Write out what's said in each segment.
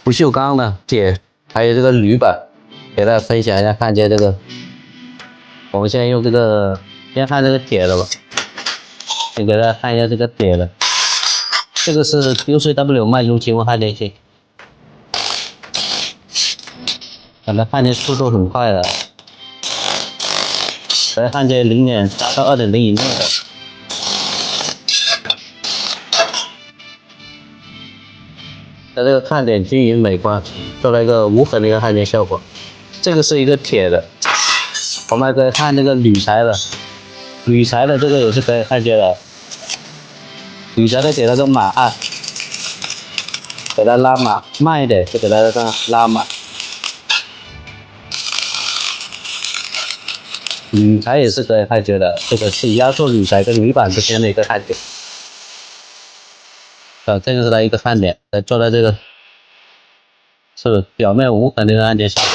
不锈钢的铁，还有这个铝板，给大家分享一下，看见这个。我们现在用这个，先看这个铁的吧。先给大家看一下这个铁的，这个是 UCW 脉冲轻温焊接器，咱们焊接速度很快的，来焊接0.3到2.0以内的。它这个焊点均匀美观，做了一个无痕的一个焊接效果。这个是一个铁的，我们还可以焊这个铝材的，铝材的这个也是可以焊接的。铝材的给它个满焊，给它拉满，慢一点就给它这样拉满。铝材也是可以焊接的，这个是压缩铝材跟铝板之间的一个焊接。这个是它一个焊点，做的这个是表面无痕的一个焊接效果。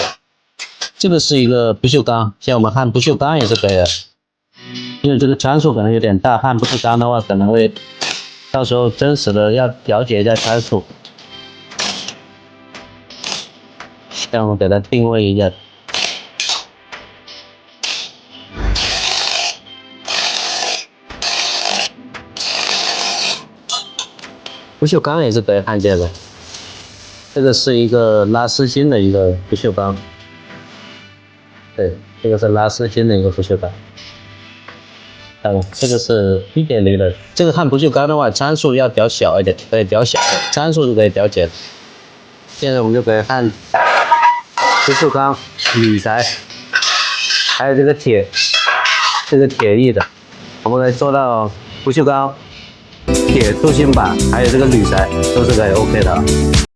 这个是一个不锈钢，像我们焊不锈钢也是可以的，因为这个参数可能有点大，焊不锈钢的话可能会到时候真实的要了解一下参数。这样我给它定位一下。不锈钢也是可以焊接的，这个是一个拉丝芯的一个不锈钢，对，这个是拉丝芯的一个不锈钢。这个是1.0的，这个焊不锈钢的话，参数要调小一点，可以调小，参数是可以调节的。现在我们就可以焊不锈钢、铝材，还有这个铁，这个铁艺的，我们可以做到不锈钢、铁镀锌板，还有这个铝材，都是可以 OK 的。